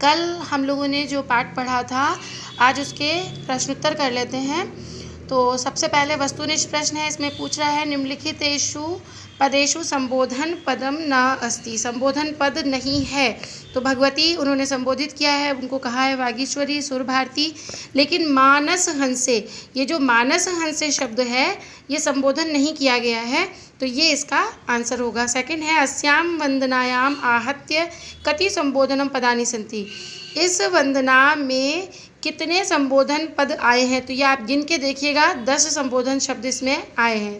कल हम लोगों ने जो पाठ पढ़ा था आज उसके प्रश्नोत्तर कर लेते हैं। तो सबसे पहले वस्तुनिष्ठ प्रश्न है, इसमें पूछ रहा है निम्नलिखितेषु पदेषु संबोधन पदम न अस्ति। संबोधन पद नहीं है तो भगवती उन्होंने संबोधित किया है, उनको कहा है वागीश्वरी सुर भारती। लेकिन मानस हंसे, ये जो मानस हंसे शब्द है ये संबोधन नहीं किया गया है, तो ये इसका आंसर होगा। सेकंड है अस्याम वंदनायाम आहत्य कति संबोधनम पदानि सन्ति। इस वंदना में कितने संबोधन पद आए हैं, तो ये आप गिन के देखिएगा 10 संबोधन शब्द इसमें आए हैं।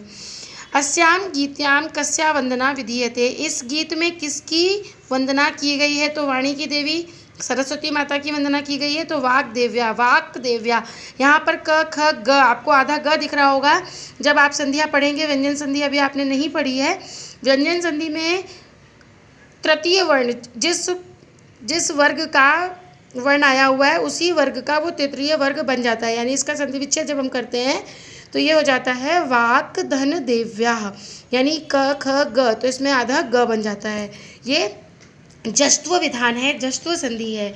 अस्याम गीत्याम कस्या वंदना विधीयते, इस गीत में किसकी वंदना की गई है, तो वाणी की देवी सरस्वती माता की वंदना की गई है, तो वाक देव्या। यहाँ पर क ख ग, आपको आधा ग दिख रहा होगा। जब आप संधियाँ पढ़ेंगे, व्यंजन संधि अभी आपने नहीं पढ़ी है, व्यंजन संधि में तृतीय वर्ण जिस वर्ग का वर्ण आया हुआ है उसी वर्ग का वो तृतीय वर्ग बन जाता है। यानी इसका संधि विच्छेद जब हम करते हैं तो ये हो जाता है वाक धन देव्या, यानी क ख ग, तो इसमें आधा ग बन जाता है। ये जश्त्व विधान है, जश्त्व संधि है।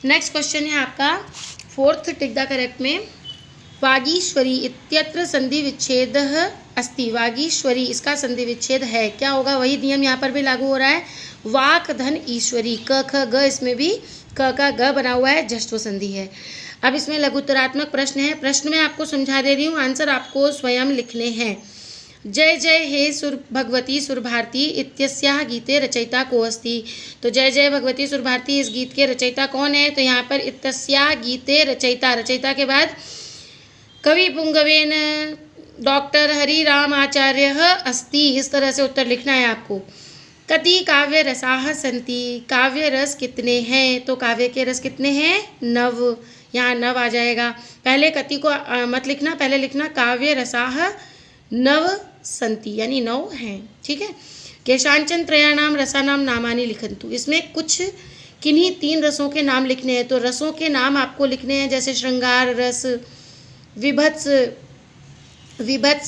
नेक्स्ट क्वेश्चन है आपका 4th टिक द करेक्ट में, वागीश्वरी इत्यत्र संधि विच्छेद अस्ति। वागीश्वरी इसका संधि विच्छेद है, क्या होगा? वही नियम यहाँ पर भी लागू हो रहा है। वाक धन ईश्वरी, क ख ग, इसमें भी क का ग बना हुआ है, जश्त्व संधि है। अब इसमें लघुत्तरात्मक प्रश्न है, प्रश्न में आपको समझा दे रही हूँ, आंसर आपको स्वयं लिखने हैं। जय जय हे सुर भगवती सुर भारती इत्यस्याः गीते रचयिता को अस्ति। तो जय जय भगवती सुर भारती, इस गीत के रचयिता कौन है? तो यहाँ पर इत्यस्याः गीते रचयिता, रचयिता के बाद कवि पुंगवेन डॉक्टर हरिराम आचार्य अस्ति, इस तरह से उत्तर लिखना है आपको। कति काव्य रसाः सन्ति, काव्य रस कितने हैं? तो काव्य के रस कितने हैं? 9, यहाँ 9 आ जाएगा। पहले कति को मत लिखना, पहले लिखना काव्य रसाः 9 सन्ति, यानी 9 हैं, ठीक है। केशांचन त्रयाणाम रसानाम नामानि लिखन्तु, इसमें कुछ किन्हीं 3 रसों के नाम लिखने हैं। तो रसों के नाम आपको लिखने हैं, जैसे श्रृंगार रस, विभत्स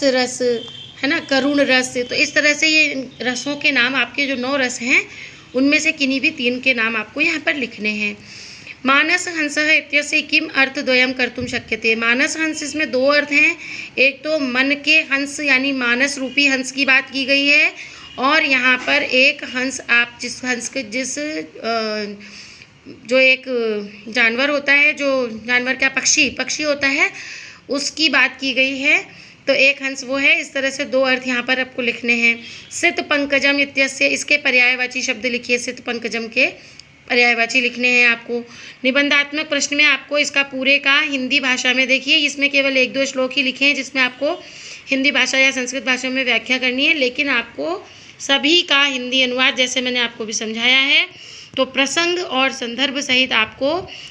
रस, है ना, करुण रस। तो इस तरह से ये रसों के नाम आपके जो 9 रस हैं उनमें से किन्हीं भी 3 के नाम आपको यहाँ पर लिखने हैं। मानस हंसः इत्यस्य किम अर्थद्वयं कर्तुं शक्यते। मानस हंस, इसमें 2 अर्थ हैं। एक तो मन के हंस यानी मानस रूपी हंस की बात की गई है, और यहाँ पर एक हंस, आप जिस हंस के जो एक जानवर होता है, जो जानवर क्या, पक्षी होता है, उसकी बात की गई है। तो एक हंस वो है। इस तरह से 2 अर्थ यहाँ पर आपको लिखने हैं। सित पंकजम इत्यस्य, इसके पर्यायवाची शब्द लिखिए, सित पंकजम के पर्यायवाची लिखने हैं आपको। निबंधात्मक प्रश्न में आपको इसका पूरे का हिंदी भाषा में, देखिए इसमें केवल 1-2 श्लोक ही लिखे हैं जिसमें आपको हिंदी भाषा या संस्कृत भाषा में व्याख्या करनी है, लेकिन आपको सभी का हिंदी अनुवाद, जैसे मैंने आपको भी समझाया है, तो प्रसंग और संदर्भ सहित आपको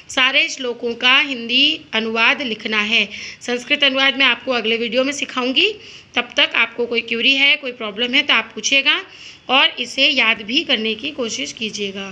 सारे श्लोकों का हिंदी अनुवाद लिखना है। संस्कृत अनुवाद में आपको अगले वीडियो में सिखाऊंगी। तब तक आपको कोई क्यूरी है, कोई प्रॉब्लम है तो आप पूछिएगा और इसे याद भी करने की कोशिश कीजिएगा।